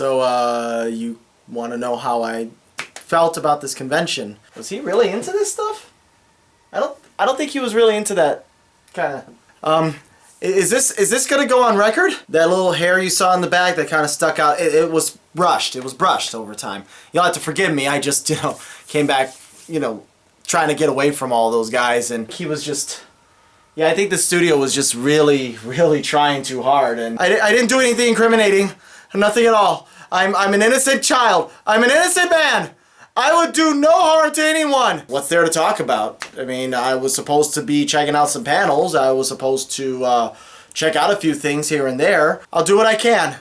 So, you want to know how I felt about this convention? Was he really into this stuff? I don't think he was really into that kind of. Is this gonna go on record? That little hair you saw in the back that kind of stuck out. It was brushed. It was brushed over time. You'll have to forgive me. I just came back trying to get away from all those guys, and he was just. Yeah, I think the studio was just really trying too hard, and I didn't do anything incriminating. Nothing at all. I'm an innocent child. I'm an innocent man. I would do no harm to anyone. What's there to talk about? I mean, I was supposed to be checking out some panels. I was supposed to check out a few things here and there. I'll do what I can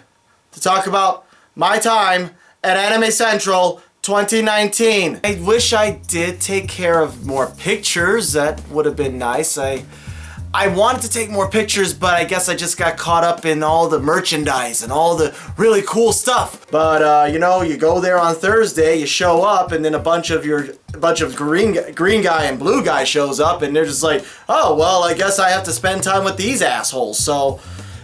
to talk about my time at Anime Central 2019. I wish I did take care of more pictures. That would have been nice. I wanted to take more pictures, but I guess I just got caught up in all the merchandise and all the really cool stuff. But you go there on Thursday, you show up, and then a bunch of green guy and blue guy shows up, and they're just like, oh well, I guess I have to spend time with these assholes. So,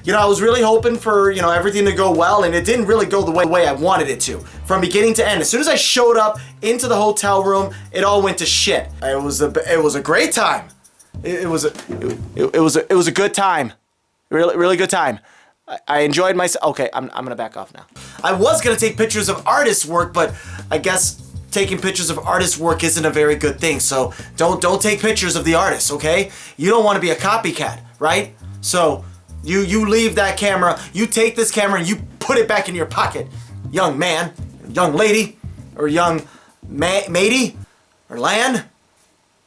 I was really hoping for everything to go well, and it didn't really go the way I wanted it to, from beginning to end. As soon as I showed up into the hotel room, it all went to shit. It was a great time. It was a good time, really good time. I enjoyed myself. Okay, I'm gonna back off now. I was gonna take pictures of artists' work, but I guess taking pictures of artists' work isn't a very good thing. So don't take pictures of the artists, okay? You don't want to be a copycat, right? So you leave that camera, you take this camera and you put it back in your pocket, young man, young lady, or young matey, or land.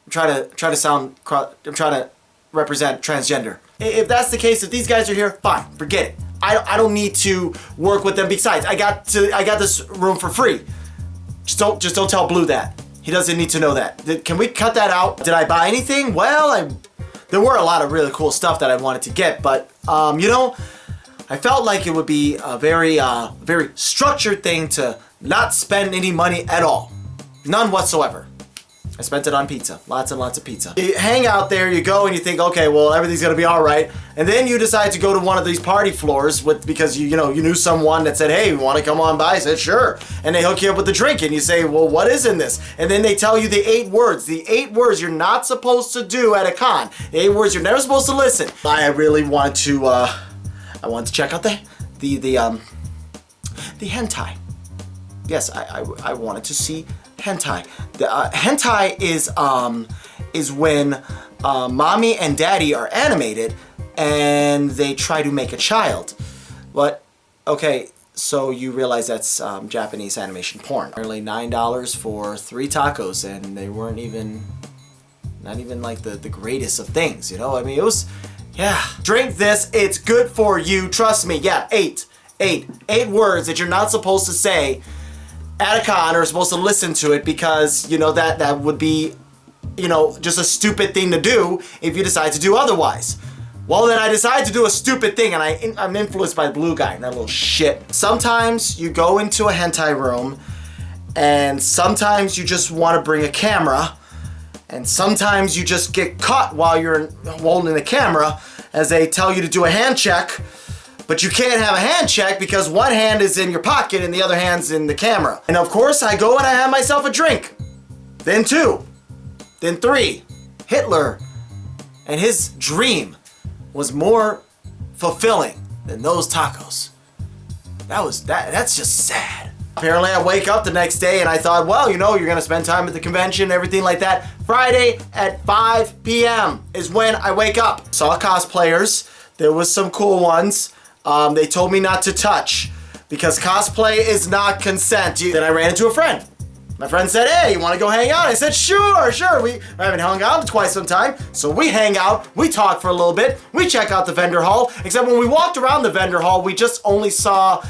I'm trying to represent transgender. If that's the case, if these guys are here, fine, forget it. I don't need to work with them. Besides, I got this room for free. Just don't tell Blue that. He doesn't need to know that. Can we cut that out? Did I buy anything? Well, there were a lot of really cool stuff that I wanted to get, but I felt like it would be a very structured thing to not spend any money at all, none whatsoever. I spent it on pizza. Lots and lots of pizza. You hang out there, you go and you think, okay, well, everything's gonna be all right. And then you decide to go to one of these party floors because you knew someone that said, hey, you wanna come on by? I said, sure. And they hook you up with the drink and you say, well, what is in this? And then they tell you the 8 words. The 8 words you're not supposed to do at a con. The 8 words you're never supposed to listen. I really want to, check out the hentai. Yes, I wanted to see hentai. Hentai is when mommy and daddy are animated and they try to make a child. But okay, so you realize that's Japanese animation porn. Nearly $9 for 3 tacos, and they weren't not even like the greatest of things, I mean, it was, yeah. Drink this, it's good for you, trust me. Yeah, 8 words that you're not supposed to say at a con, or supposed to listen to it, because that would be just a stupid thing to do if you decide to do otherwise. Well, then I decide to do a stupid thing, and I'm influenced by the blue guy and that little shit. Sometimes you go into a hentai room, and sometimes you just want to bring a camera, and sometimes you just get caught while you're holding the camera as they tell you to do a hand check. But you can't have a hand check because one hand is in your pocket and the other hand's in the camera. And of course, I go and I have myself a drink. Then 2. Then 3. Hitler and his dream was more fulfilling than those tacos. That's just sad. Apparently, I wake up the next day and I thought, well, you're gonna spend time at the convention, everything like that. Friday at 5 p.m. is when I wake up. Saw cosplayers. There was some cool ones. They told me not to touch because cosplay is not consent. Then I ran into a friend. My friend said, hey, you want to go hang out? I said, sure. We haven't hung out in quite some time. So we hang out, we talk for a little bit, we check out the vendor hall. Except when we walked around the vendor hall, we just only saw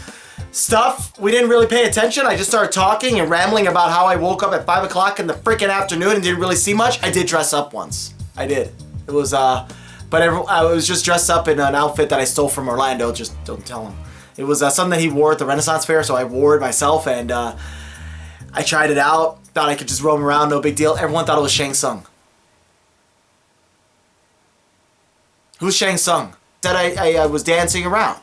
stuff. We didn't really pay attention. I just started talking and rambling about how I woke up at 5 o'clock in the freaking afternoon and didn't really see much. I did dress up once. I did. It was, but I was just dressed up in an outfit that I stole from Orlando. Just don't tell him. It was something that he wore at the Renaissance Fair, so I wore it myself, and I tried it out. Thought I could just roam around, no big deal. Everyone thought it was Shang Tsung. Who's Shang Tsung? Said I was dancing around.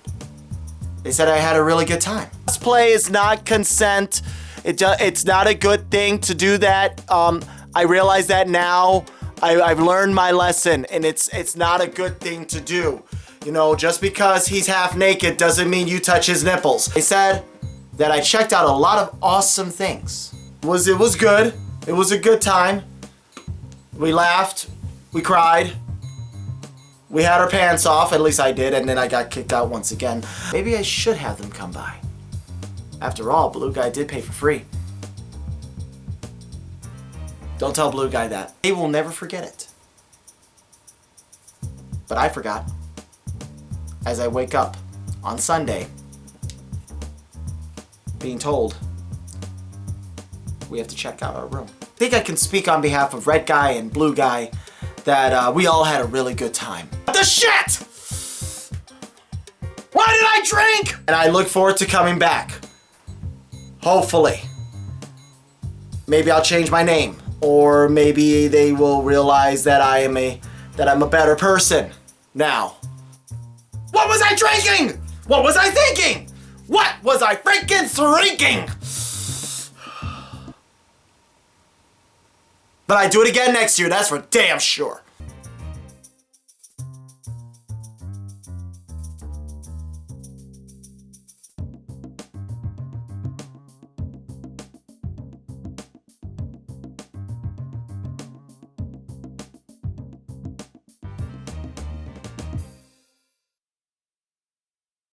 They said I had a really good time. Cosplay is not consent. It's not a good thing to do that. I realize that now. I've learned my lesson, and it's not a good thing to do. You know, just because he's half naked doesn't mean you touch his nipples. They said that I checked out a lot of awesome things. It was good. It was a good time. We laughed. We cried. We had our pants off, at least I did, and then I got kicked out once again. Maybe I should have them come by. After all, Blue Guy did pay for free. Don't tell Blue Guy that. He will never forget it. But I forgot. As I wake up on Sunday, being told we have to check out our room. I think I can speak on behalf of Red Guy and Blue Guy that we all had a really good time. What the shit? Why did I drink? And I look forward to coming back. Hopefully. Maybe I'll change my name. Or maybe they will realize that I'm a better person now. What was I drinking? What was I thinking? What was I freaking thinking? But I do it again next year, that's for damn sure.